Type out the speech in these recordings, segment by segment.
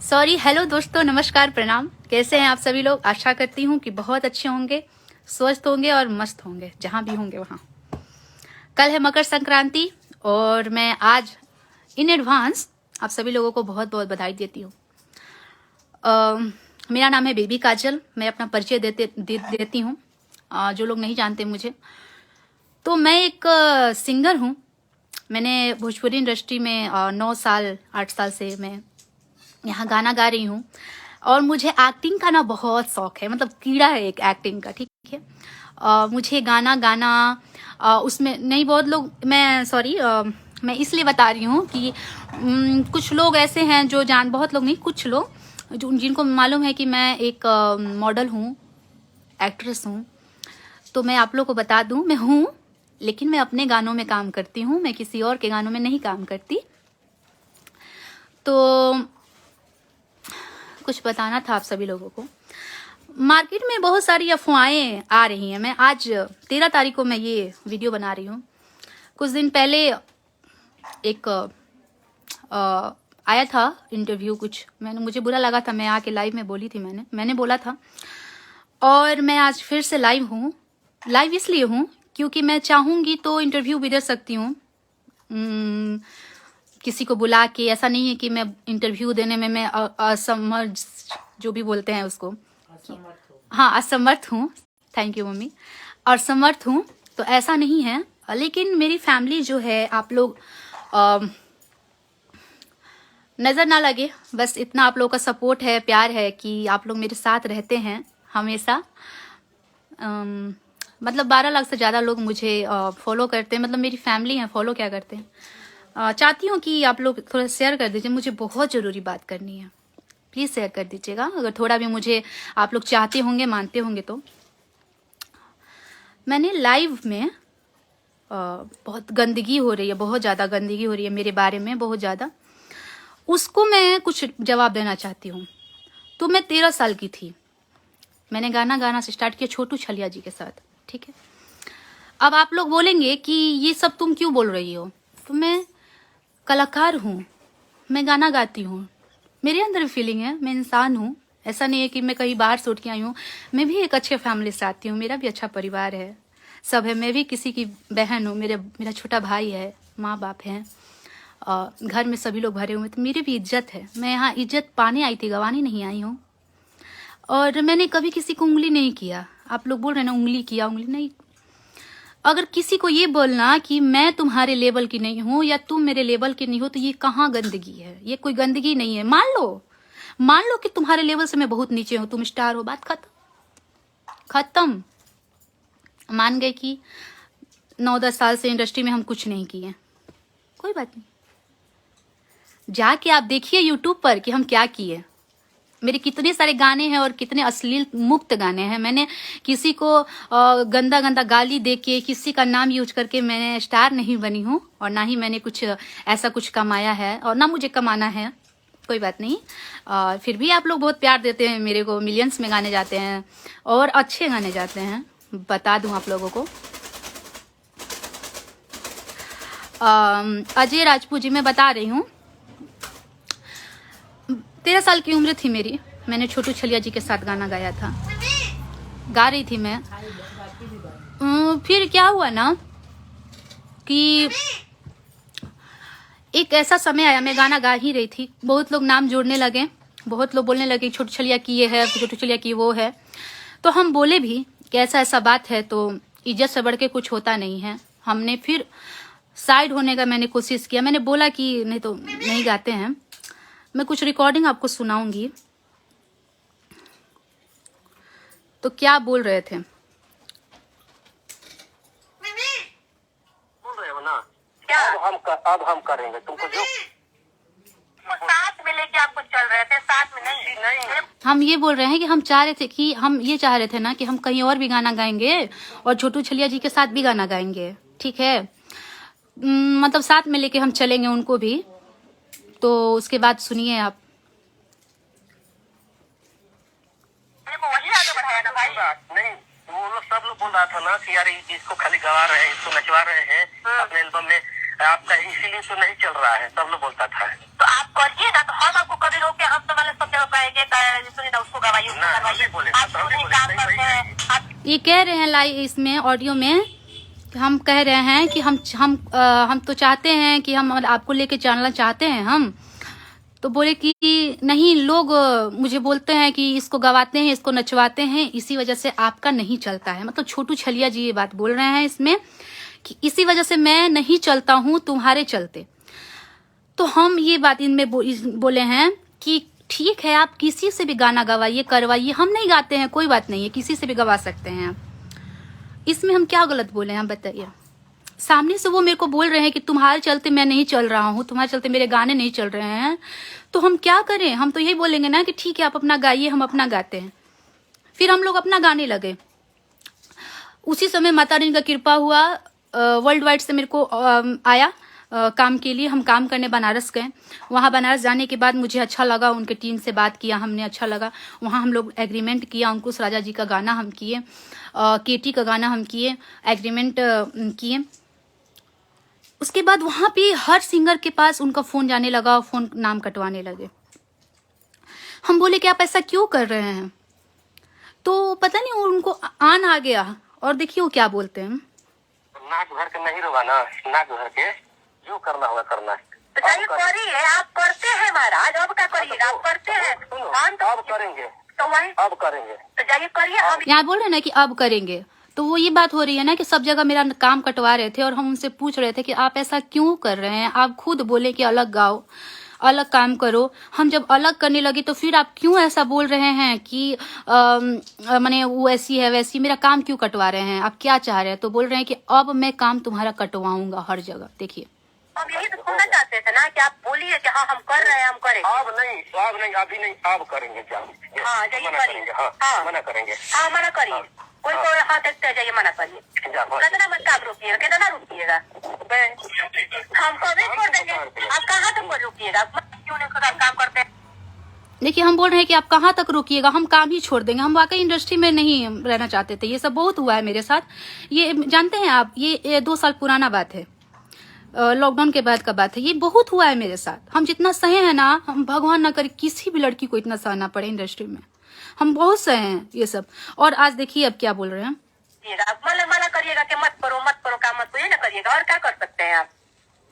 Sorry, hello दोस्तों, नमस्कार, प्रणाम। कैसे हैं आप सभी लोग? आशा करती हूँ कि बहुत अच्छे होंगे, स्वस्थ होंगे और मस्त होंगे, जहाँ भी होंगे वहाँ। कल है मकर संक्रांति और मैं आज इन एडवांस आप सभी लोगों को बहुत बहुत बधाई देती हूँ। मेरा नाम है बेबी काजल। मैं अपना परिचय देती हूँ जो लोग नहीं जानते मुझे। तो मैं एक सिंगर हूँ। मैंने भोजपुरी इंडस्ट्री में 9 साल 8 साल से मैं यहाँ गाना गा रही हूँ और मुझे एक्टिंग का ना बहुत शौक है, मतलब कीड़ा है एक एक्टिंग का, ठीक है। मुझे गाना गाना उसमें नहीं, बहुत लोग, मैं इसलिए बता रही हूँ कि कुछ लोग ऐसे हैं जो बहुत लोग नहीं, कुछ लोग जिनको मालूम है कि मैं एक मॉडल हूँ, एक्ट्रेस हूँ। तो मैं आप लोग को बता दूँ, मैं हूँ, लेकिन मैं अपने गानों में काम करती हूँ, मैं किसी और के गानों में नहीं काम करती। तो कुछ बताना था आप सभी लोगों को। मार्केट में बहुत सारी अफवाहें आ रही हैं। मैं आज 13 तारीख को मैं ये वीडियो बना रही हूँ। कुछ दिन पहले एक आया था इंटरव्यू, कुछ मुझे बुरा लगा था, मैं आके लाइव में बोली थी, मैंने बोला था। और मैं आज फिर से लाइव हूँ। लाइव इसलिए हूँ क्योंकि मैं चाहूँगी तो इंटरव्यू भी दे सकती हूँ किसी को बुला के। ऐसा नहीं है कि मैं इंटरव्यू देने में मैं असमर्थ, जो भी बोलते हैं उसको, हाँ, असमर्थ हूँ। Thank you mummy. असमर्थ हूँ तो ऐसा नहीं है, लेकिन मेरी फैमिली जो है, आप लोग नज़र ना लगे, बस इतना आप लोगों का सपोर्ट है, प्यार है कि आप लोग मेरे साथ रहते हैं हमेशा। मतलब 12 लाख से ज़्यादा लोग मुझे फॉलो करते हैं, मतलब मेरी फैमिली है, फॉलो क्या करते हैं। चाहती हूँ कि आप लोग थोड़ा शेयर कर दीजिए, मुझे बहुत ज़रूरी बात करनी है, प्लीज़ शेयर कर दीजिएगा। अगर थोड़ा भी मुझे आप लोग चाहते होंगे, मानते होंगे तो। मैंने लाइव में बहुत गंदगी हो रही है, बहुत ज़्यादा गंदगी हो रही है मेरे बारे में, बहुत ज़्यादा। उसको मैं कुछ जवाब देना चाहती हूँ। तो मैं 13 साल की थी, मैंने गाना स्टार्ट किया छोटू छलिया जी के साथ, ठीक है। अब आप लोग बोलेंगे कि ये सब तुम क्यों बोल रही हो? तो मैं कलाकार हूँ, मैं गाना गाती हूँ, मेरे अंदर फीलिंग है, मैं इंसान हूँ। ऐसा नहीं है कि मैं कहीं बाहर से उठ के आई हूँ। मैं भी एक अच्छे फैमिली से आती हूँ, मेरा भी अच्छा परिवार है, सब है। मैं भी किसी की बहन हूँ, मेरा छोटा भाई है, माँ बाप हैं, घर में सभी लोग भरे हुए, तो मेरी भी इज्जत है। मैं यहाँ इज्जत पाने आई थी, गंवाने नहीं आई हूँ। और मैंने कभी किसी को उंगली नहीं किया। आप लोग बोल रहे हैं ना उंगली किया, उंगली नहीं। अगर किसी को ये बोलना कि मैं तुम्हारे लेवल की नहीं हूँ या तुम मेरे लेवल की नहीं हो, तो ये कहाँ गंदगी है? ये कोई गंदगी नहीं है। मान लो कि तुम्हारे लेवल से मैं बहुत नीचे हूँ, तुम स्टार हो, बात खत्म। मान गए कि 9-10 साल से इंडस्ट्री में हम कुछ नहीं किए, कोई बात नहीं। जाके आप देखिए यूट्यूब पर कि हम क्या किए। मेरे कितने सारे गाने हैं और कितने अश्लील मुक्त गाने हैं। मैंने किसी को गंदा गंदा गाली दे के, किसी का नाम यूज करके मैंने स्टार नहीं बनी हूँ, और ना ही मैंने कुछ ऐसा कुछ कमाया है, और ना मुझे कमाना है, कोई बात नहीं। फिर भी आप लोग बहुत प्यार देते हैं मेरे को, मिलियंस में गाने जाते हैं और अच्छे गाने जाते हैं। बता दूं आप लोगों को, अजय राजपूत जी, मैं बता रही हूँ, 13 साल की उम्र थी मेरी, मैंने छोटू छलिया जी के साथ गाना गाया था, गा रही थी मैं। फिर क्या हुआ ना कि एक ऐसा समय आया, मैं गाना गा ही रही थी, बहुत लोग नाम जोड़ने लगे, बहुत लोग बोलने लगे छोटू छलिया की ये है, छोटू छलिया की वो है। तो हम बोले भी कि ऐसा बात है, तो इज्जत से बढ़ के कुछ होता नहीं है। हमने फिर साइड होने का मैंने कोशिश किया, मैंने बोला कि नहीं तो नहीं गाते हैं। मैं कुछ रिकॉर्डिंग आपको सुनाऊंगी। तो क्या बोल रहे थे? बोल रहे हो ना क्या? अब हम करेंगे तुमको जो साथ में लेके आपको चल रहे थे, साथ में नहीं। हम ये बोल रहे हैं कि हम चाह रहे थे कि हम ये चाह रहे थे ना कि हम कहीं और भी गाना गाएंगे और छोटू छलिया जी के साथ भी गाना गाएंगे, ठीक है। मतलब साथ में लेके हम चलेंगे उनको भी। तो उसके बाद सुनिए आप। वही आगे बढ़ाया ना भाई। नहीं, वो लोग सब लोग बोल रहा था ना कि यार इसको खाली गवा रहे हैं, इसको नचवा रहे हैं अपने एल्बम में, आपका इसीलिए तो नहीं चल रहा है, सब लोग बोलता था। तो आप करिए ना, तो हम आपको कभी रोके? हम तो वाले ये कह रहे हैं लाइव इसमें ऑडियो में, हम कह रहे हैं कि हम तो चाहते हैं कि हम आपको लेके चलना चाहते हैं हम। तो बोले कि नहीं, लोग मुझे बोलते हैं कि इसको गवाते हैं, इसको नचवाते हैं, इसी वजह से आपका नहीं चलता है। मतलब छोटू छलिया जी ये बात बोल रहे हैं इसमें कि इसी वजह से मैं नहीं चलता हूँ तुम्हारे चलते। तो हम ये बात इनमें बोले हैं कि ठीक है, आप किसी से भी गाना गवाइए, करवाइए, हम नहीं गाते हैं, कोई बात नहीं है, किसी से भी गवा सकते हैं आप। इसमें हम क्या गलत बोले हैं, बताइए। सामने से वो मेरे को बोल रहे हैं कि तुम्हारे चलते मैं नहीं चल रहा हूँ, तुम्हारे चलते मेरे गाने नहीं चल रहे हैं, तो हम क्या करें? हम तो यही बोलेंगे ना कि ठीक है, आप अपना गाइए, हम अपना गाते हैं। फिर हम लोग अपना गाने लगे। उसी समय माता रानी का कृपा हुआ, वर्ल्ड वाइड से मेरे को आया काम के लिए। हम काम करने बनारस गए। वहाँ बनारस जाने के बाद मुझे अच्छा लगा, उनके टीम से बात किया हमने, अच्छा लगा। वहाँ हम लोग एग्रीमेंट किया, अंकुश राजा जी का गाना हम किए, केटी का गाना हम किए, एग्रीमेंट किए। उसके बाद वहाँ पे हर सिंगर के पास उनका फ़ोन जाने लगा, फ़ोन नाम कटवाने लगे। हम बोले कि आप ऐसा क्यों कर रहे हैं? तो पता नहीं उनको आन आ गया, और देखिए वो क्या बोलते हैं। नाक भर के नहीं रोवाना, नाक भर के जो करना होगा करना है। तो चाहिए करिए, आप करते हैं महाराज, अब क्या करिए, आप करते हैं, अब करेंगे, तो वही अब करेंगे, तो जाइए करिए। हम यहाँ बोल रहे हैं ना कि अब करेंगे, तो वो ये बात हो रही है ना कि सब जगह मेरा काम कटवा रहे थे, और हम उनसे पूछ रहे थे कि आप ऐसा क्यों कर रहे हैं? आप खुद बोले कि अलग गाओ, अलग काम करो। हम जब अलग करने लगे तो फिर आप क्यों ऐसा बोल रहे हैं कि माने वो ऐसी है वैसी, मेरा काम क्यों कटवा रहे हैं? आप क्या चाह रहे हैं? तो बोल रहे हैं कि अब मैं काम तुम्हारा कटवाऊंगा हर जगह। देखिए, हम यही तो सुनना चाहते थे ना कि आप बोलिए कि हाँ हम कर रहे हैं, हम करेंगे। अब नहीं, अभी नहीं, अब करेंगे। क्या? हाँ जाइए मना करिए, करेंगे, हाँ, हाँ मना करेंगे, हाँ मना करिए। कोई कोई हाँ देखते जाइए, मना करिए। कितना मत आप रुकिएगा, कितना रुकिएगा? हम कभी छोड़ देंगे, आप कहाँ तक रुकिएगा? क्यों नहीं काम करते हैं? देखिए, हम बोल रहे हैं कि आप कहाँ तक रोकिएगा, हम काम ही छोड़ देंगे। हम वाकई इंडस्ट्री में नहीं रहना चाहते थे। ये सब बहुत हुआ है मेरे साथ। ये जानते हैं आप, ये 2 साल पुराना बात है, लॉकडाउन के बाद का बात है। ये बहुत हुआ है मेरे साथ। हम जितना सहे हैं ना, हम भगवान ना करे किसी भी लड़की को इतना सहना पड़े इंडस्ट्री में। हम बहुत सहे हैं ये सब। और आज देखिए अब क्या बोल रहे हैं। मना करिएगा कि मत करो, मत करो, काम मत करिए, ना करिएगा। और क्या कर सकते हैं आप?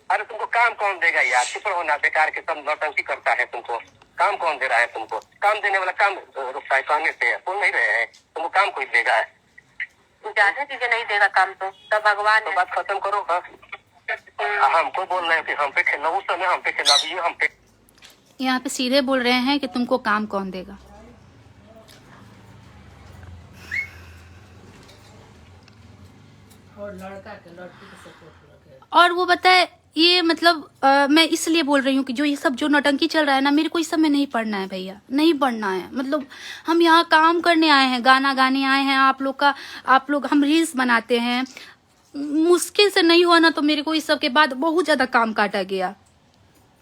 अरे तुमको काम कौन देगा यार? चुप रहो ना, बेकार के सब नौटंकी करता है। तुमको काम कौन दे रहा है? तुमको काम देने वाला काम रुकता है कहने से, बोल नहीं रहे हैं। तुमको काम कोई देगा है? जाने दीजिए, नहीं देगा काम तो भगवान तो बात खत्म करो। हाँ, हमको बोल रहे हैं कि हम पे खेलना, उस समय हम पे खेलना, अभी हम पे। यहाँ पे सीधे बोल रहे हैं कि तुमको काम कौन देगा। और लड़का के लड़की के सपोर्ट। और वो बताए ये मतलब मैं इसलिए बोल रही हूँ कि जो ये सब जो नौटंकी चल रहा है ना, मेरे को इस सब में नहीं पढ़ना है भैया, नहीं पढ़ना है। मतलब हम यहाँ काम करने आए हैं, गाना गाने आए हैं। आप लोग हम रील्स बनाते हैं। मुश्किल से नहीं हुआ ना तो मेरे को इस सब के बाद बहुत ज्यादा काम काटा गया।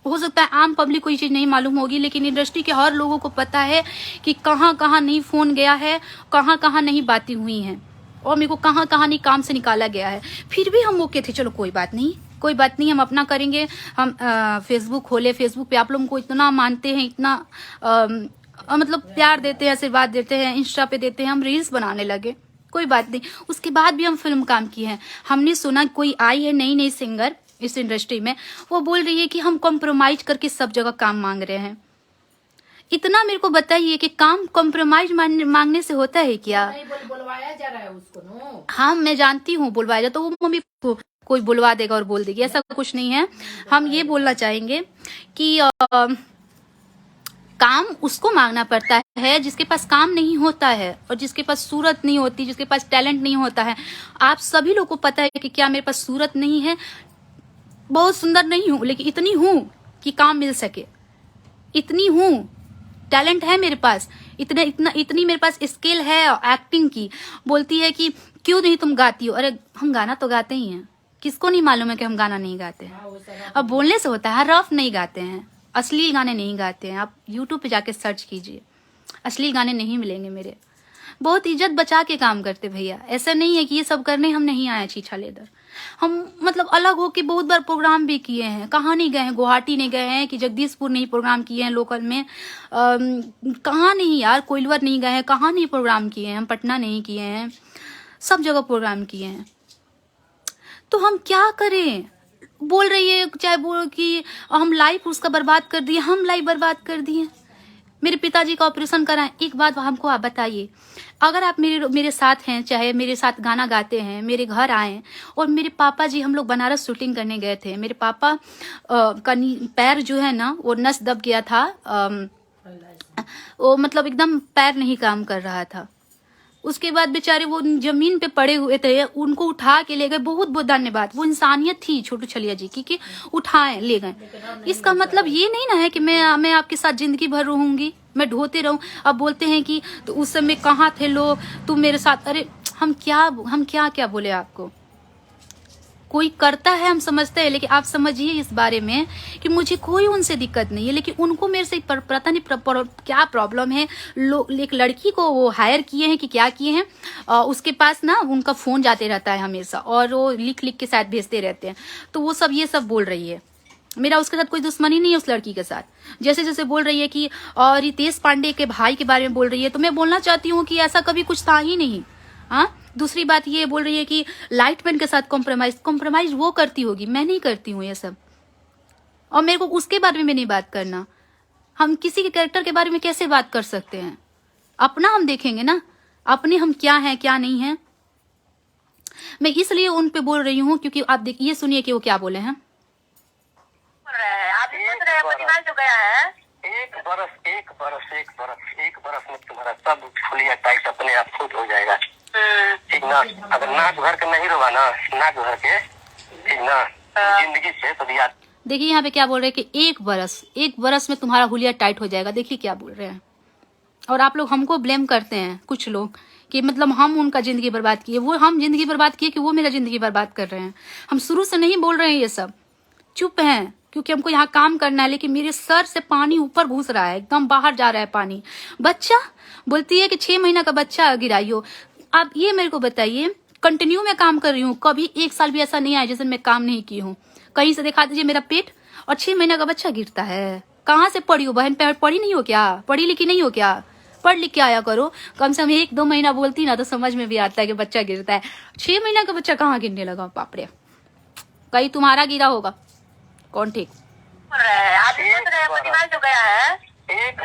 हो सकता है आम पब्लिक को ये चीज नहीं मालूम होगी, लेकिन इंडस्ट्री के हर लोगों को पता है कि कहाँ कहाँ नहीं फोन गया है, कहाँ कहाँ नहीं बातें हुई हैं, और मेरे को कहाँ कहाँ नहीं काम से निकाला गया है। फिर भी हम ओके थे, चलो कोई बात नहीं, कोई बात नहीं, हम अपना करेंगे। हम फेसबुक खोले, फेसबुक पे आप लोगों को इतना मानते हैं, इतना मतलब प्यार देते हैं, आशीर्वाद देते हैं, इंस्टा पे देते हैं। हम रील्स बनाने लगे, कोई बात नहीं। उसके बाद भी हम फिल्म काम किए हैं। हमने सुना कोई आई है नई नई सिंगर इस इंडस्ट्री में, वो बोल रही है कि हम कॉम्प्रोमाइज करके सब जगह काम मांग रहे हैं। इतना मेरे को बताइए कि काम कॉम्प्रोमाइज मांगने से होता है क्या? नहीं बुलवाया जा रहा है उसको नो। हाँ मैं जानती हूँ बुलवाया जाए, तो वो मम्मी को कोई बुलवा देगा और बोल देगी, ऐसा कुछ नहीं है। हम ये बोलना चाहेंगे कि काम उसको मांगना पड़ता है जिसके पास काम नहीं होता है, और जिसके पास सूरत नहीं होती, जिसके पास टैलेंट नहीं होता है। आप सभी लोगों को पता है कि क्या मेरे पास सूरत नहीं है, बहुत सुंदर नहीं हूँ, लेकिन इतनी हूँ कि काम मिल सके, इतनी हूँ, टैलेंट है मेरे पास, इतनी मेरे पास स्किल है एक्टिंग की। बोलती है कि क्यों नहीं तुम गाती हो? अरे हम गाना तो गाते ही हैं, किसको नहीं मालूम है कि हम गाना नहीं गाते हैं? अब बोलने से होता है, रफ नहीं गाते हैं, असली गाने नहीं गाते हैं। आप YouTube पे जाके सर्च कीजिए, असली गाने नहीं मिलेंगे मेरे। बहुत इज्जत बचा के काम करते भैया, ऐसा नहीं है कि ये सब करने हम नहीं आए छीछा लेदर। हम मतलब अलग होके बहुत बार प्रोग्राम भी किए हैं। कहाँ नहीं गए हैं? गुवाहाटी नहीं गए हैं कि जगदीशपुर नहीं प्रोग्राम किए हैं लोकल में, कहाँ नहीं यार, कोइलवर नहीं गए हैं, कहाँ नहीं प्रोग्राम किए हैं हम, पटना नहीं किए हैं, सब जगह प्रोग्राम किए हैं। तो हम क्या करें? बोल रही है चाहे बोल कि हम लाइफ उसका बर्बाद कर दिए, हम लाइफ बर्बाद कर दिए। मेरे पिताजी का ऑपरेशन कराएं। एक बात हमको आप बताइए, अगर आप मेरे साथ हैं, चाहे मेरे साथ गाना गाते हैं, मेरे घर आए और मेरे पापा जी, हम लोग बनारस शूटिंग करने गए थे, मेरे पापा का पैर जो है ना वो नस दब गया था, वो मतलब एकदम पैर नहीं काम कर रहा था। उसके बाद बेचारे वो जमीन पे पड़े हुए थे, उनको उठा के ले गए। बहुत बहुत धन्यवाद, वो इंसानियत थी छोटू छलिया जी की कि उठाए ले गए। इसका मतलब ये नहीं ना है कि मैं आपके साथ जिंदगी भर रहूंगी, मैं ढोते रहूं। अब बोलते हैं कि तो उस समय कहाँ थे लोग, तुम मेरे साथ। अरे हम क्या क्या बोले आपको? कोई करता है हम समझते हैं, लेकिन आप समझिए इस बारे में कि मुझे कोई उनसे दिक्कत नहीं है, लेकिन उनको मेरे से पता नहीं क्या प्रॉब्लम है। एक लड़की को वो हायर किए हैं कि क्या किए हैं, उसके पास ना उनका फोन जाते रहता है हमेशा, और वो लिख लिख के शायद भेजते रहते हैं। तो वो सब ये सब बोल रही है। मेरा उसके साथ कोई दुश्मनी नहीं है उस लड़की के साथ। जैसे जैसे बोल रही है कि और रितेश पांडे के भाई के बारे में बोल रही है, तो मैं बोलना चाहती हूँ कि ऐसा कभी कुछ था ही नहीं। हाँ, दूसरी बात ये बोल रही है कि लाइटमैन के साथ कॉम्प्रोमाइज वो करती होगी, मैं नहीं करती हूँ ये सब। और मेरे को उसके बारे में नहीं बात करना। हम किसी के कैरेक्टर के बारे में कैसे बात कर सकते हैं? अपना हम देखेंगे ना, अपने हम क्या हैं क्या नहीं है। मैं इसलिए उन पे बोल रही हूँ क्योंकि आप ये सुनिए कि वो क्या बोले हैं। आप सोच रहे हैं परिवार जो गया है, एक बरस में तुम्हारा सब फुलिया टाइट अपने आप खुद हो जाएगा, ठीक ना? अगर नाक भर के नहीं रोवा ना, नाक भर के, ठीक ना, जिंदगी से तो याद। देखिए यहाँ पे क्या बोल रहे हैं कि एक बरस में तुम्हारा हुलिया टाइट हो जाएगा। देखिए क्या बोल रहे हैं। और आप लोग हमको ब्लेम करते हैं कुछ लोग कि मतलब हम उनका जिंदगी बर्बाद किए, वो हम जिंदगी बर्बाद किए कि वो मेरा जिंदगी बर्बाद कर रहे हैं। हम शुरू से नहीं बोल रहे हैं ये सब, चुप हैं क्योंकि हमको यहाँ काम करना है। लेकिन मेरे सर से पानी ऊपर घुस रहा है, एकदम बाहर जा रहा है पानी। बच्चा बोलती है कि 6 महीना का बच्चा गिराई हो। आप ये मेरे को बताइए, कंटिन्यू में काम कर रही हूँ, कभी 1 साल भी ऐसा नहीं आया जैसे मैं काम नहीं की हूँ। कहीं से दिखा दीजिए मेरा पेट, और 6 महीना का बच्चा गिरता है। कहाँ से पढ़ी हो बहन? पढ़ी नहीं हो क्या? पढ़ी लिखी नहीं हो क्या? पढ़ लिख के आया करो। कम से कम 1-2 महीना बोलती ना तो समझ में भी आता है कि बच्चा गिरता है। 6 महीना का बच्चा कहाँ गिरने लगा? बाप रे, कहीं तुम्हारा गिरा होगा, कौन ठीक? आप सोच रहे हैं परिवार जो गया है, एक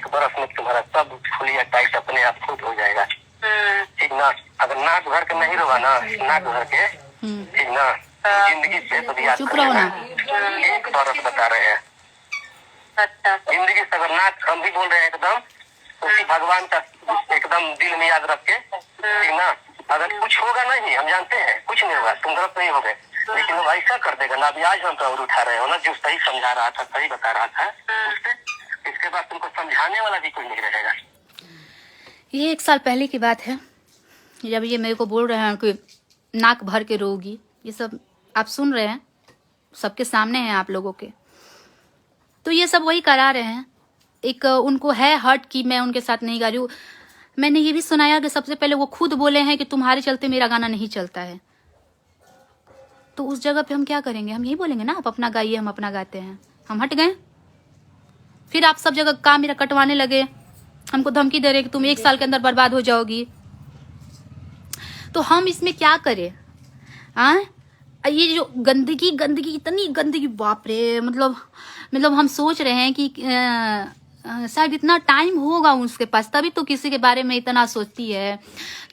बरस में तुम्हारा सब फुलिया टाइट अपने आप खुद हो जाएगा, ठीक ना? अगर नाक भर के नहीं रोवा ना, नाक भर के, ठीक ना, जिंदगी से तो याद। चुप रहो ना। 1 बरस बता रहे हैं। अच्छा, जिंदगी से अगर नाक, हम भी बोल रहे हैं एकदम उसी भगवान का एकदम दिल में याद रख के, ठीक ना? अगर कुछ होगा नहीं, हम जानते हैं कुछ नहीं होगा, तुम गलत नहीं हो गए, लेकिन वो ऐसा कर देगा ना। अभी आज हम तो उठा रहे हो ना, जो सही समझा रहा था, सही बता रहा था, इसके बाद तुमको समझाने वाला भी कोई नहीं रहेगा। ये 1 साल पहले की बात है, जब ये मेरे को बोल रहे हैं कि नाक भर के रोगी। ये सब आप सुन रहे हैं, सबके सामने हैं आप लोगों के। तो ये सब वही करा रहे हैं। एक उनको है हर्ट कि मैं उनके साथ नहीं गा रही हूँ। मैंने ये भी सुनाया कि सबसे पहले वो खुद बोले हैं कि तुम्हारे चलते मेरा गाना नहीं चलता है। तो उस जगह पे हम क्या करेंगे? हम यही बोलेंगे ना, आप अपना गाइए, हम अपना गाते हैं। हम हट गए, फिर आप सब जगह काम मेरा कटवाने लगे, हमको धमकी दे रहे कि तुम 1 साल के अंदर बर्बाद हो जाओगी। तो हम इसमें क्या करें? ये जो गंदगी इतनी गंदगी, बाप रे। मतलब हम सोच रहे हैं कि शायद इतना टाइम होगा उसके पास, तभी तो किसी के बारे में इतना सोचती है।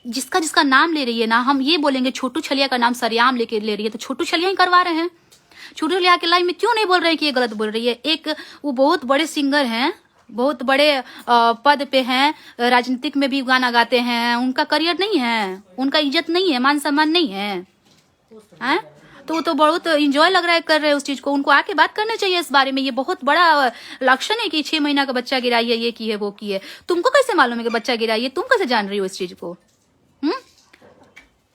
जिसका नाम ले रही है ना, हम ये बोलेंगे छोटू छलिया का नाम सरेआम लेके ले रही है, तो छोटू छलिया ही करवा रहे हैं। छोटू छलिया के लाइफ में क्यों नहीं बोल रहे कि ये गलत बोल रही है? एक वो बहुत बड़े सिंगर हैं, बहुत बड़े पद पे हैं, राजनीतिक में भी गाना गाते हैं। उनका करियर नहीं है, उनका इज्जत नहीं है, मान सम्मान नहीं है, तो वो तो बहुत इंजॉय लग रहा है कर रहे हैं उस चीज को। उनको आके बात करना चाहिए इस बारे में। ये बहुत बड़ा लक्षण है कि 6 महीना का बच्चा गिराई है, ये की है, वो की है। तुमको कैसे मालूम है कि बच्चा गिराई है? तुम कैसे जान रही हो इस चीज को?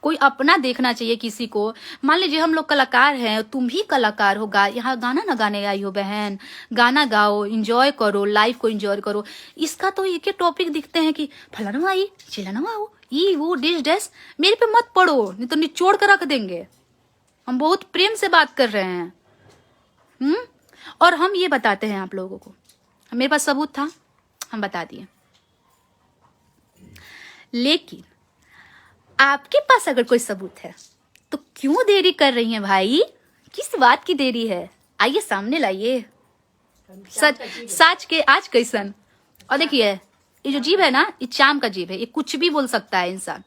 कोई अपना देखना चाहिए किसी को। मान लीजिए हम लोग कलाकार हैं, तुम भी कलाकार हो, यहाँ गाना ना गाने आई हो बहन, गाना गाओ, एंजॉय करो, लाइफ को एंजॉय करो। इसका तो एक ही टॉपिक दिखते हैं कि फलाना आई, चिलाना आओ, ये वो डिश डैश। मेरे पे मत पड़ो, नहीं तो निचोड़ कर रख देंगे। हम बहुत प्रेम से बात कर रहे हैं। और हम ये बताते हैं आप लोगों को, मेरे पास सबूत था, हम बता दिए। लेकिन आपके पास अगर कोई सबूत है तो क्यों देरी कर रही हैं भाई? किस बात की देरी है? आइए सामने लाइए सच साच के आज कैसन। और देखिए ये जो जीभ है ना, ये चाम का जीभ है, ये कुछ भी बोल सकता है इंसान।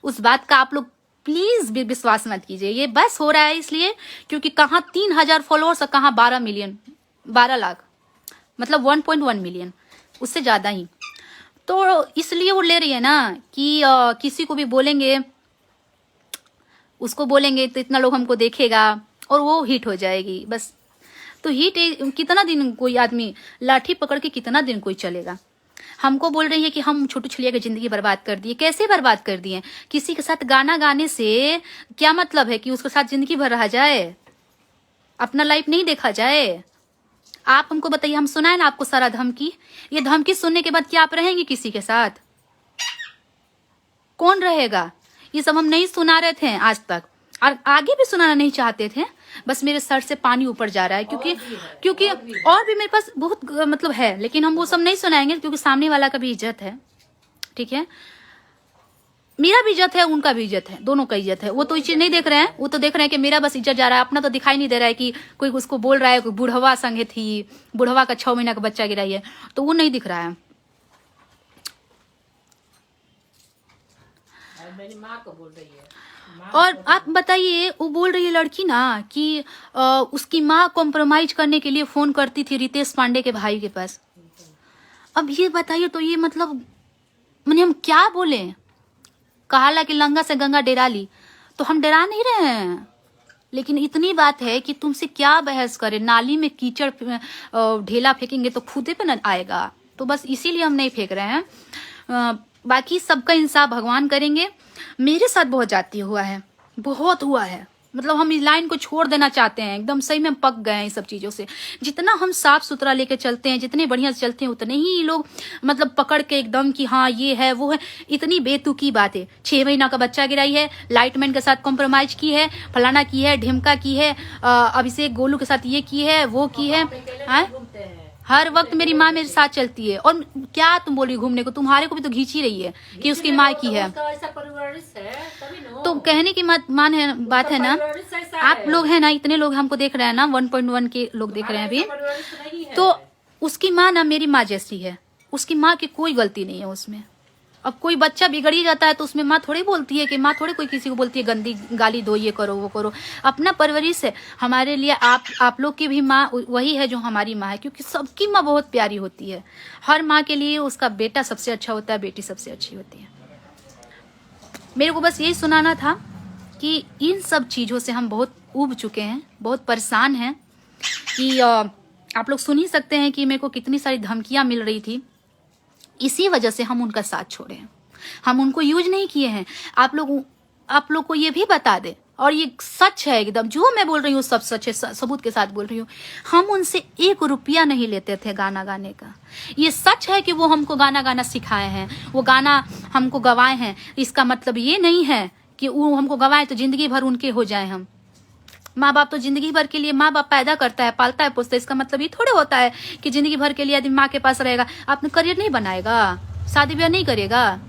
उस बात का आप लोग प्लीज भी विश्वास मत कीजिए। ये बस हो रहा है इसलिए क्योंकि कहाँ 3000 फॉलोअर्स और कहाँ 12 लाख, मतलब 1.1 मिलियन, उससे ज्यादा ही। तो इसलिए वो ले रही है ना कि किसी को भी बोलेंगे, उसको बोलेंगे तो इतना लोग हमको देखेगा और वो हिट हो जाएगी बस। तो हिट कितना दिन कोई आदमी लाठी पकड़ के कितना दिन कोई चलेगा? हमको बोल रही है कि हम छोटू छलिया की जिंदगी बर्बाद कर दिए। कैसे बर्बाद कर दिए? किसी के साथ गाना गाने से क्या मतलब है कि उसके साथ जिंदगी भर रहा जाए? अपना लाइफ नहीं देखा जाए? आप हमको बताइए, हम सुनाए ना आपको सारा धमकी। ये धमकी सुनने के बाद क्या आप रहेंगे किसी के साथ? कौन रहेगा? ये सब हम नहीं सुना रहे थे आज तक और आगे भी सुनाना नहीं चाहते थे। बस मेरे सर से पानी ऊपर जा रहा है क्योंकि और भी मेरे पास बहुत मतलब है, लेकिन हम वो सब नहीं सुनाएंगे क्योंकि सामने वाला का भी इज्जत है। ठीक है, मेरा भी इज्जत है, उनका भी इज्जत है, दोनों का इज्जत है। वो तो ये चीज नहीं देख रहे हैं, वो तो देख रहे हैं कि मेरा बस इज्जत जा रहा है। अपना तो दिखाई नहीं दे रहा है कि कोई उसको बोल रहा है कोई बुढ़वा संगे थी, बुढ़वा का 6 महीना का बच्चा गिराई है, तो वो नहीं दिख रहा है। मेरी माँ को बोल रही है। और आप बताइए, वो बोल रही है लड़की ना कि उसकी माँ कॉम्प्रोमाइज करने के लिए फोन करती थी रितेश पांडे के भाई के पास। अब ये बताइए, तो ये मतलब मैंने हम क्या बोले? कहाला कि लंगा से गंगा डेरा ली, तो हम डरा नहीं रहे हैं, लेकिन इतनी बात है कि तुमसे क्या बहस करे। नाली में कीचड़ ढेला फेंकेंगे तो खुदे पे न आएगा, तो बस इसीलिए हम नहीं फेंक रहे हैं। बाकी सबका इंसाफ भगवान करेंगे। मेरे साथ बहुत जाती हुआ है, बहुत हुआ है। मतलब हम इस लाइन को छोड़ देना चाहते हैं, एकदम सही में पक गए हैं इस सब चीजों से। जितना हम साफ सुथरा लेके चलते हैं, जितने बढ़िया से चलते हैं, उतने ही लोग मतलब पकड़ के एकदम कि हाँ ये है वो है। इतनी बेतुकी बात है। 6 महीना का बच्चा गिराई है, लाइटमैन के साथ कॉम्प्रोमाइज की है, फलाना की है, ढिमका की है, अभिषेक गोलू के साथ ये की है, वो की है। हर वक्त मेरी माँ मेरे साथ चलती है। और क्या तुम बोल रही घूमने को? तुम्हारे को भी तो घींच ही रही है कि उसकी माँ की है। तो कहने की बात है ना, आप लोग है ना, इतने लोग हमको देख रहे हैं ना, 1.1 के लोग देख रहे हैं अभी। तो उसकी माँ ना मेरी माँ जैसी है, उसकी माँ की कोई गलती नहीं है उसमें। अब कोई बच्चा बिगड़ ही जाता है तो उसमें माँ थोड़ी बोलती है कि माँ थोड़ी कोई किसी को बोलती है गंदी गाली दो, ये करो वो करो। अपना परवरिश है हमारे लिए। आप लोग की भी माँ वही है जो हमारी माँ है, क्योंकि सबकी माँ बहुत प्यारी होती है। हर माँ के लिए उसका बेटा सबसे अच्छा होता है, बेटी सबसे अच्छी होती है। मेरे को बस यही सुनाना था कि इन सब चीज़ों से हम बहुत ऊब चुके हैं, बहुत परेशान हैं। कि आप लोग सुन ही सकते हैं कि मेरे को कितनी सारी धमकियाँ मिल रही थी। इसी वजह से हम उनका साथ छोड़े हैं, हम उनको यूज नहीं किए हैं। आप लोग को ये भी बता दे, और ये सच है एकदम, जो मैं बोल रही हूँ सब सच है, सबूत के साथ बोल रही हूँ। हम उनसे 1 रुपया नहीं लेते थे गाना गाने का। ये सच है कि वो हमको गाना गाना सिखाए हैं, वो गाना हमको गवाए हैं। इसका मतलब ये नहीं है कि वो हमको गवाए तो जिंदगी भर उनके हो जाए हम। माँ बाप तो जिंदगी भर के लिए माँ बाप पैदा करता है, पालता है, पोसता है। इसका मतलब ये थोड़े होता है कि जिंदगी भर के लिए आदमी माँ के पास रहेगा, अपना करियर नहीं बनाएगा, शादी ब्याह नहीं करेगा।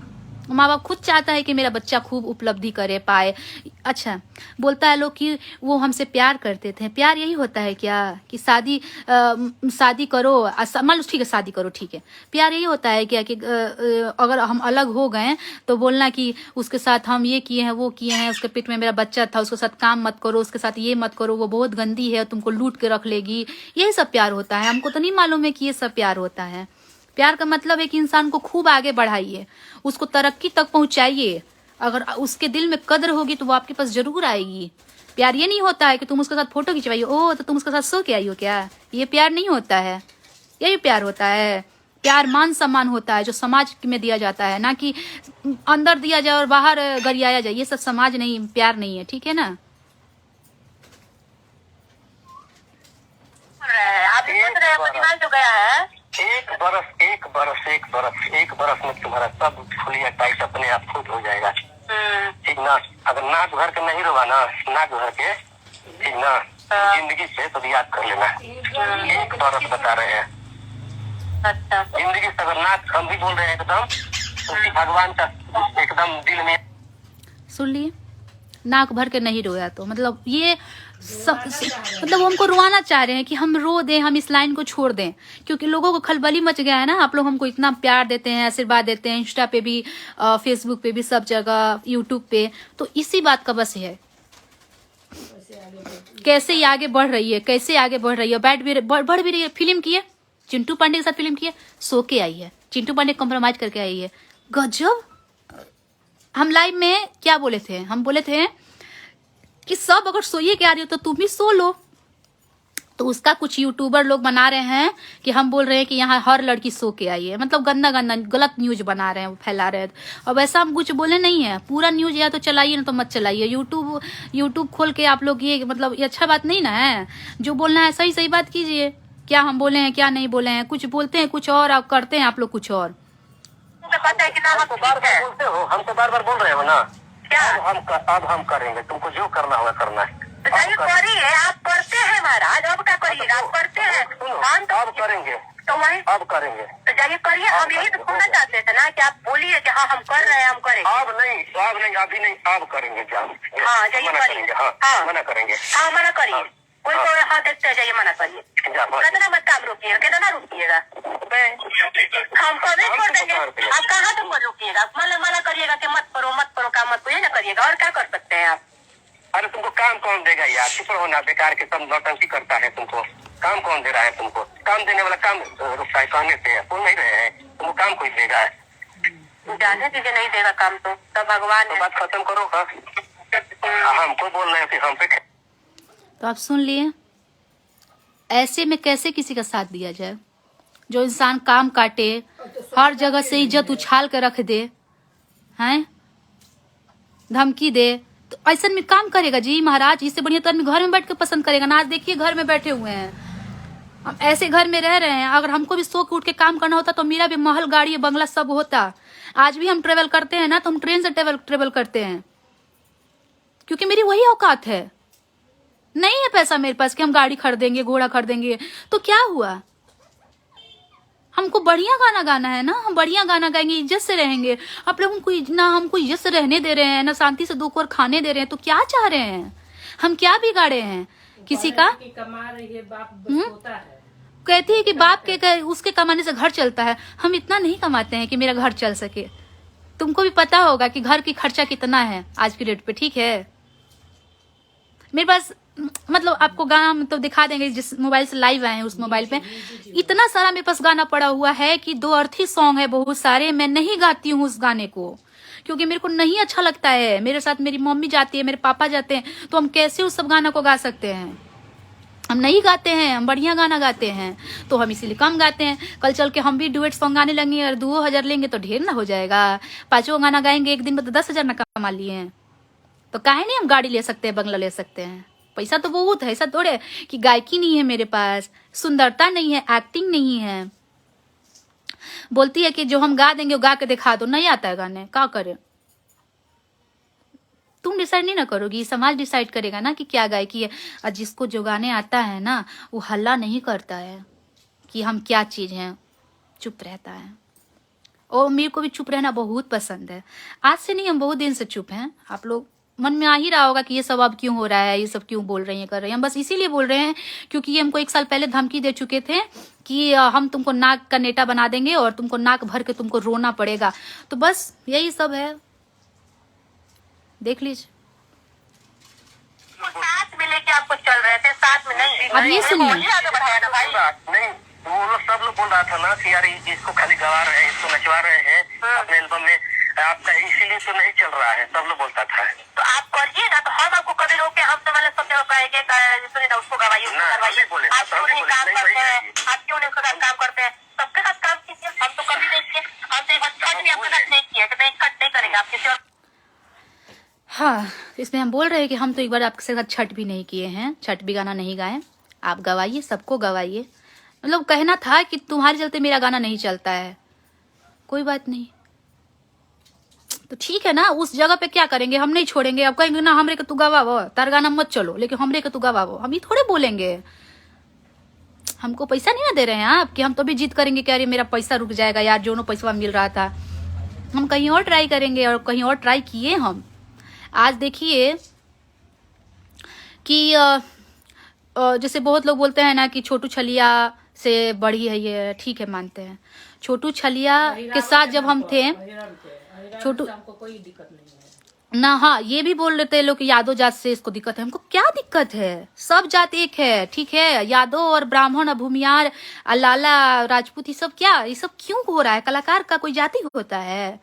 माँ बाप खुद चाहता है कि मेरा बच्चा खूब उपलब्धि करे, पाए। अच्छा, बोलता है लोग कि वो हमसे प्यार करते थे। प्यार यही होता है क्या कि शादी करो, मान लो ठीक है शादी करो, ठीक है। प्यार यही होता है क्या कि अगर हम अलग हो गए तो बोलना कि उसके साथ हम ये किए हैं, वो किए हैं, उसके पेट में मेरा बच्चा था, उसके साथ काम मत करो, उसके साथ ये मत करो, वो बहुत गंदी है, तुमको लूट के रख लेगी। यही सब प्यार होता है। हमको तो नहीं मालूम है कि ये सब प्यार होता है। प्यार का मतलब है कि इंसान को खूब आगे बढ़ाइए, उसको तरक्की तक पहुंचाइए। अगर उसके दिल में कदर होगी तो वो आपके पास जरूर आएगी। प्यार ये नहीं होता है कि तुम उसके साथ फोटो खिंचवाइए, ओ तो तुम उसके साथ सो के आई हो क्या? ये प्यार नहीं होता है। यही प्यार होता है। प्यार मान सम्मान होता है जो समाज में दिया जाता है, ना कि अंदर दिया जाए और बाहर गरियाया जाए। ये सब समाज नहीं, प्यार नहीं है। ठीक है ना? आप सोच रहे हैं परिवार जो गया है, एक बरस में तुम्हारा सब खुलिया टाइट अपने आप खुद हो जाएगा। ठीक ना? अगर नाक भर के नहीं रोगा ना, नाक भर के, ठीक ना, जिंदगी से तो याद कर लेना। 1 बरस बता रहे हैं। अच्छा, जिंदगी से अगर नाक हम भी बोल रहे हैं एकदम, तो भगवान का एकदम दिल में सुन लिए, नाक भर के नहीं रोया तो मतलब ये मतलब वो हमको रुआना चाह रहे हैं कि हम रो दें, हम इस लाइन को छोड़ दें, क्योंकि लोगों को खलबली मच गया है ना। आप लोग हमको इतना प्यार देते हैं, आशीर्वाद देते हैं, इंस्टा पे भी, फेसबुक पे भी, सब जगह, यूट्यूब पे, तो इसी बात का बस है कैसे ये आगे बढ़ रही है, कैसे आगे बढ़ रही है, बढ़ भी रही है। फिल्म की है चिंटू पांडे के साथ, फिल्म की है, सो के आई है, चिंटू पांडे कॉम्प्रोमाइज करके आई है। गजब। हम लाइव में क्या बोले थे, हम बोले थे कि सब अगर सोइए के आ रही हो तो तुम भी सो लो। तो उसका कुछ यूट्यूबर लोग बना रहे हैं कि हम बोल रहे हैं कि यहाँ हर लड़की सो के आई है, मतलब गंदा गंदा गलत न्यूज बना रहे हैं, फैला रहे हैं। अब ऐसा हम कुछ बोले नहीं है, पूरा न्यूज या तो चलाइए ना तो मत चलाइए। यूट्यूब खोल के आप लोग ये मतलब ये अच्छा बात नहीं ना है। जो बोलना है सही सही बात कीजिए, क्या हम बोले हैं क्या नहीं बोले हैं। कुछ बोलते हैं कुछ और, आप करते हैं आप लोग कुछ और। पता है कि ना, हम तो बार बार बोलते हो, हम तो बार बार बोल रहे हो ना। क्या अब हम करेंगे, तुमको जो करना होगा करना है। तो जाइए करिए, आप करते हैं महाराज, अब क्या करिएगा, आप करते हैं हम तो अब करेंगे, तो वही अब करेंगे। तो जाइए करिए। हम यही तो सुनना चाहते थे ना कि आप बोलिए कि हाँ हम कर रहे हैं, हम करेंगे। अब नहीं अभी नहीं, अब करेंगे। हाँ जाइए मना करिए, करेंगे, हाँ मना करेंगे। हाँ मना करिए। कोई को हाँ देखते जाइए, मना करिए। कितना मत काम रुकिएगा, कितना रुकिएगा, हम कभी छोड़ देंगे। आप कहाँ तक पर रुकिएगा, मना करिएगा कि मत करो काम मत करिए, ना करिएगा। और क्या कर सकते हैं आप। अरे तुमको काम कौन देगा यार, चुप रहो ना, बेकार के सब नौटंकी करता है। तुमको काम कौन दे रहा है? तुमको काम देने वाला काम रुकता है कहने से, सुन नहीं रहे हैं? तुमको काम कोई देगा है? जाने दीजिए, नहीं देगा काम तो भगवान तो बात खत्म करो। हाँ हमको बोल रहे हो कि हम पे। तो आप सुन लिए, ऐसे में कैसे किसी का साथ दिया जाए? जो इंसान काम काटे, हर जगह से इज्जत उछाल कर रख दे, हैं, धमकी दे, तो ऐसा में काम करेगा जी महाराज? इससे बढ़िया तो आदमी घर में बैठ के पसंद करेगा ना। आज देखिए घर में बैठे हुए हैं, हम ऐसे घर में रह रहे हैं। अगर हमको भी सो के उठ के काम करना होता तो मेरा भी महल गाड़ी बंगला सब होता। आज भी हम ट्रेवल करते हैं ना तो हम ट्रेन से ट्रेवल करते हैं, क्योंकि मेरी वही औकात है। नहीं है पैसा मेरे पास कि हम गाड़ी खरीदेंगे, घोड़ा खरीदेंगे, तो क्या हुआ? हमको बढ़िया गाना गाना है ना, हम बढ़िया गाना गाएंगे, इज्जत से रहेंगे। आप लोग हमको इज्जत से रहने दे रहे हैं ना, शांति से दो कोर खाने दे रहे हैं, तो क्या चाह रहे हैं? हम क्या बिगाड़े हैं किसी का? कमा रही है, बाप बस होता है। कहती है कि बाप के उसके कमाने से घर चलता है। हम इतना नहीं कमाते हैं कि मेरा घर चल सके। तुमको भी पता होगा कि घर की खर्चा कितना है आज की डेट पे, ठीक है? मेरे पास मतलब आपको गाना तो दिखा देंगे, जिस मोबाइल से लाइव आए हैं उस मोबाइल पे इतना सारा मेरे पास गाना पड़ा हुआ है कि 2 अर्थी सॉन्ग है बहुत सारे। मैं नहीं गाती हूँ उस गाने को, क्योंकि मेरे को नहीं अच्छा लगता है। मेरे साथ मेरी मम्मी जाती है, मेरे पापा जाते हैं, तो हम कैसे उस सब गाना को गा सकते हैं? हम नहीं गाते हैं, हम बढ़िया गाना गाते हैं, तो हम इसीलिए कम गाते हैं। कल चल के हम भी डुएट सॉन्ग गाने लगेंगे और 2000 लेंगे तो ढेर ना हो जाएगा। 5 गाना गाएंगे एक दिन में तो 10,000 ना कमा लिए हैं, तो काहे नहीं हम गाड़ी ले सकते हैं, बंगला ले सकते हैं? पैसा तो बहुत है, ऐसा थोड़े कि गायकी नहीं है मेरे पास, सुंदरता नहीं है, एक्टिंग नहीं है। बोलती है कि जो हम गा देंगे वो गा के दिखा दो, नहीं आता है गाने, क्या करे? तुम डिसाइड नहीं ना करोगी, समाज डिसाइड करेगा ना कि क्या गायकी है। और जिसको जो गाने आता है ना वो हल्ला नहीं करता है कि हम क्या चीज हैं, चुप रहता है। और मेरे को भी चुप रहना बहुत पसंद है। आज से नहीं, हम बहुत दिन से चुप हैं। आप लोग मन में आ ही रहा होगा कि ये सब अब क्यों हो रहा है, ये सब क्यों बोल रही हैं, कर रही हैं। हम बस इसीलिए बोल रहे हैं क्योंकि ये हमको 1 साल पहले धमकी दे चुके थे कि हम तुमको नाक का नेटा बना देंगे और तुमको नाक भर के तुमको रोना पड़ेगा। तो बस यही सब है, देख लीजिए। साथ में लेके आपको चल रहे थे, साथ में नहीं। अब ये सुनिए, आगे बढ़ाया ना भाई। नहीं, वो लोग सब लोग बोल रहा था ना कि यार इसको खाली गवा रहे हैं, इसको नचवा रहे हैं अपने एल्बम में, आपका इसीलिए तो नहीं चल रहा है, सब लोग बोलता था। तो आप करिए ना, तो हम आपको कभी रोके? हम तो मतलब सब जगह कहेंगे सुनिए ना, उसको गवाइए, उसको करवाइए। आप क्यों नहीं काम करते हैं, आप क्यों नहीं उसके साथ काम करते हैं? सबके साथ काम कीजिए, हम तो कभी नहीं किए। हम तो एक बार छठ भी आपके साथ नहीं किया कि नहीं, छठ नहीं करेंगे आप किसी और। हाँ, इसमें हम बोल रहे हैं कि हम तो एक बार आपके साथ छठ भी नहीं किए हैं, छठ भी गाना नहीं गाए। आप गवाइए, सबको गवाइए। मतलब कहना था कि तुम्हारे चलते मेरा गाना नहीं चलता है, कोई बात नहीं, तो ठीक है ना। उस जगह पे क्या करेंगे, हम नहीं छोड़ेंगे। अब कहेंगे ना हमरे के तू गवावो, तार गाना मत चलो, लेकिन हमरे के तू गवावो, हम ये थोड़े बोलेंगे। हमको पैसा नहीं ना दे रहे हैं आप कि हम तो भी जिद करेंगे कि अरे मेरा पैसा रुक जाएगा यार, जो पैसा मिल रहा था। हम कहीं और ट्राई करेंगे, और कहीं और ट्राई किए हम। आज देखिए कि जैसे बहुत लोग बोलते हैं ना कि छोटू छलिया से बड़ी है ये, ठीक है मानते हैं। छोटू छलिया के साथ जब हम थे, छोटू हमको कोई दिक्कत नहीं है ना, हाँ ये भी बोल लेते हैं लोग कि यादव जात से इसको दिक्कत है। हमको क्या दिक्कत है? सब जात एक है, ठीक है। यादव और ब्राह्मण, भूमियार, लाला, राजपूत, ये सब क्या, ये सब क्यों हो रहा है? कलाकार का कोई जाति होता है?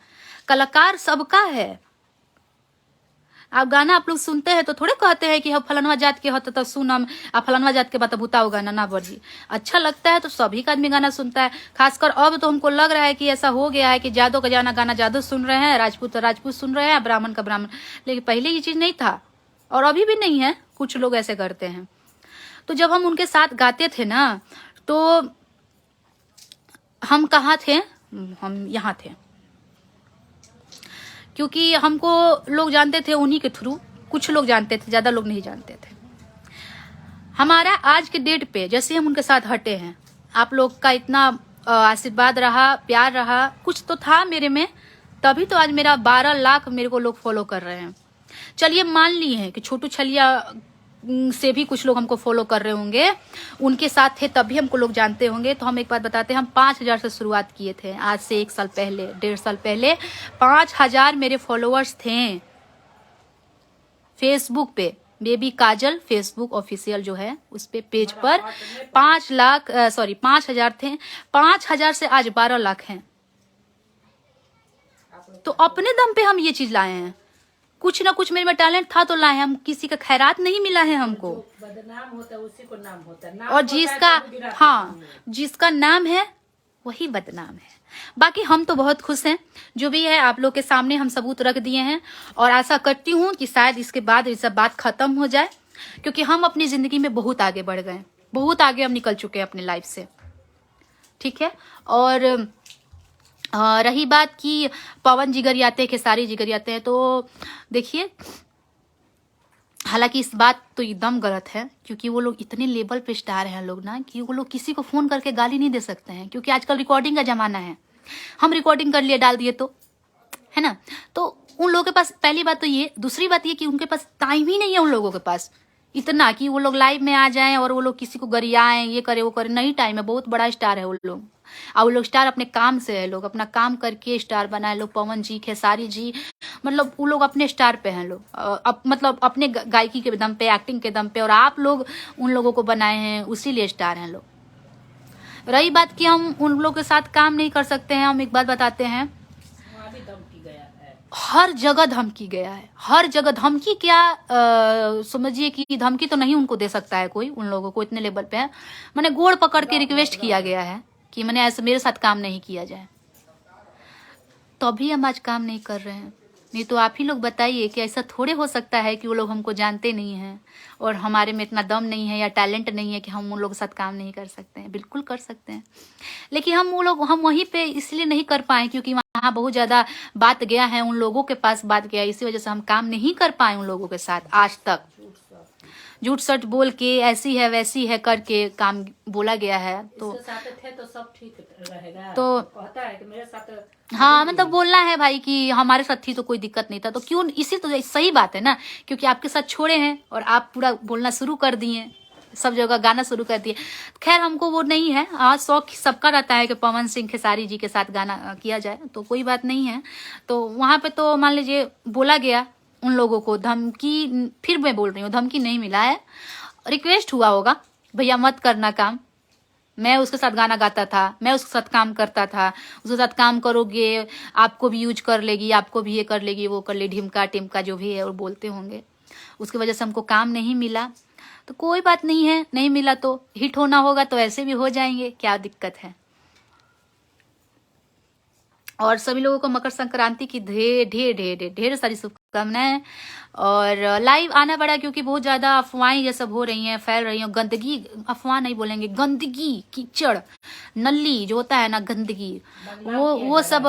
कलाकार सबका है। आप गाना आप लोग सुनते हैं तो थोड़े कहते हैं कि हम फलनवा जात के होते तो सुनम, आ फलनवा जात के बात भूताओ गाना ना बजी। अच्छा लगता है तो सभी का आदमी गाना सुनता है। खासकर अब तो हमको लग रहा है कि ऐसा हो गया है कि जादव का गाना जादव सुन रहे हैं, राजपूत राजपूत सुन रहे हैं, ब्राह्मण का ब्राह्मण। लेकिन पहले ये चीज नहीं था और अभी भी नहीं है, कुछ लोग ऐसे करते हैं। तो जब हम उनके साथ गाते थे ना, तो हम कहाँ थे? हम यहाँ थे, क्योंकि हमको लोग जानते थे उन्हीं के थ्रू। कुछ लोग जानते थे, ज्यादा लोग नहीं जानते थे। हमारा आज के डेट पे जैसे हम उनके साथ हटे हैं, आप लोग का इतना आशीर्वाद रहा, प्यार रहा, कुछ तो था मेरे में, तभी तो आज मेरा 12 लाख मेरे को लोग फॉलो कर रहे हैं। चलिए मान लिए हैं कि छोटू छलिया से भी कुछ लोग हमको फॉलो कर रहे होंगे, उनके साथ थे तभी हमको लोग जानते होंगे। तो हम एक बात बताते हैं, हम 5000 से शुरुआत किए थे, आज से 1 साल पहले, 1.5 साल पहले 5000 मेरे फॉलोअर्स थे फेसबुक पे। बेबी काजल फेसबुक ऑफिशियल जो है उस पे पेज पर 5000 थे। 5000 से आज 12 लाख हैं। तो अपने दम पे हम ये चीज लाए हैं। कुछ ना कुछ मेरे में टैलेंट था तो लाए। हम किसी का खैरात नहीं मिला है हमको। बदनाम होता है उसी को नाम होता है, नाम और होता है जिसका, तो गिराता हाँ नहीं है। जिसका नाम है वही बदनाम है। बाकी हम तो बहुत खुश हैं। जो भी है आप लोग के सामने हम सबूत रख दिए हैं और आशा करती हूँ कि शायद इसके बाद ये सब बात खत्म हो जाए, क्योंकि हम अपनी जिंदगी में बहुत आगे बढ़ गए, बहुत आगे हम निकल चुके हैं अपने लाइफ से, ठीक है। और रही बात कि पवन जिगरियाते हैं, खेसारी जिगरियाते हैं, तो देखिए हालांकि इस बात तो एकदम गलत है, क्योंकि वो लोग इतने लेवल पे स्टार हैं लोग ना, कि वो लोग किसी को फोन करके गाली नहीं दे सकते हैं, क्योंकि आजकल रिकॉर्डिंग का जमाना है। हम रिकॉर्डिंग कर लिए, डाल दिए तो है ना। तो उन लोगों के पास पहली बात तो ये, दूसरी बात ये कि उनके पास टाइम ही नहीं है उन लोगों के पास इतना कि वो लोग लाइव में आ जाएं और वो लोग किसी को गरियाएं, ये करे वो करे, नहीं टाइम है। बहुत बड़ा स्टार है वो लोग, और वो लोग स्टार अपने काम से है। लोग अपना काम करके स्टार बनाए लोग। पवन जी, खेसारी जी, मतलब वो लोग अपने स्टार पे हैं लोग, मतलब अपने गायकी के दम पे, एक्टिंग के दम पे, और आप लोग उन लोगों को बनाए हैं, उसीलिए स्टार हैं लोग। रही बात कि हम उन लोगों के साथ काम नहीं कर सकते हैं, हम एक बात बताते हैं, वहाँ भी धमकी गया है। हर जगह धमकी गया है, हर जगह धमकी। क्या समझिए कि धमकी तो नहीं उनको दे सकता है कोई, उन लोगों को इतने लेवल पे है। मैंने गोड़ पकड़ के रिक्वेस्ट किया गया है कि मैंने ऐसे मेरे साथ काम नहीं किया जाए, तभी हम आज काम नहीं कर रहे हैं। नहीं तो आप ही लोग बताइए कि ऐसा थोड़े हो सकता है कि वो लोग हमको जानते नहीं हैं और हमारे में इतना दम नहीं है या टैलेंट नहीं है कि हम उन लोगों के साथ काम नहीं कर सकते हैं। बिल्कुल कर सकते हैं, लेकिन हम वहीं पे इसलिए नहीं कर पाए क्योंकि वहाँ बहुत ज़्यादा बात गया है, उन लोगों के पास बात गया, इसी वजह से हम काम नहीं कर पाए उन लोगों के साथ आज तक। झूठ सच बोल के ऐसी है वैसी है करके काम बोला गया है। तो इसके साथ थे तो सब ठीक रहेगा, तो कहता है कि मेरे साथ हाँ, मतलब बोलना है भाई कि हमारे साथ थी तो कोई दिक्कत नहीं था, तो क्यों, इसी तो सही बात है ना, क्योंकि आपके साथ छोड़े हैं और आप पूरा बोलना शुरू कर दिए, सब जगह गाना शुरू कर दिए। खैर हमको वो नहीं है, हाँ शौक सबका रहता है कि पवन सिंह खेसारी जी के साथ गाना किया जाए, तो कोई बात नहीं है। तो वहाँ पे तो मान लीजिए बोला गया उन लोगों को, धमकी, फिर मैं बोल रही हूँ धमकी नहीं मिला है, रिक्वेस्ट हुआ होगा भैया मत करना काम। मैं उसके साथ गाना गाता था, मैं उसके साथ काम करता था, उसके साथ काम करोगे आपको भी यूज कर लेगी, आपको भी ये कर लेगी, वो कर ले, ढिमका टिमका जो भी है और बोलते होंगे, उसकी वजह से हमको काम नहीं मिला। तो कोई बात नहीं है, नहीं मिला तो हिट होना होगा तो ऐसे भी हो जाएंगे, क्या दिक्कत है। और सभी लोगों को मकर संक्रांति की ढेर सारी शुभकामनाएं। और लाइव आना पड़ा क्योंकि बहुत ज्यादा अफवाहें ये सब हो रही हैं, फैल रही हैं, गंदगी, अफवाह नहीं बोलेंगे, गंदगी, कीचड़, नली जो होता है ना, गंदगी, वो सब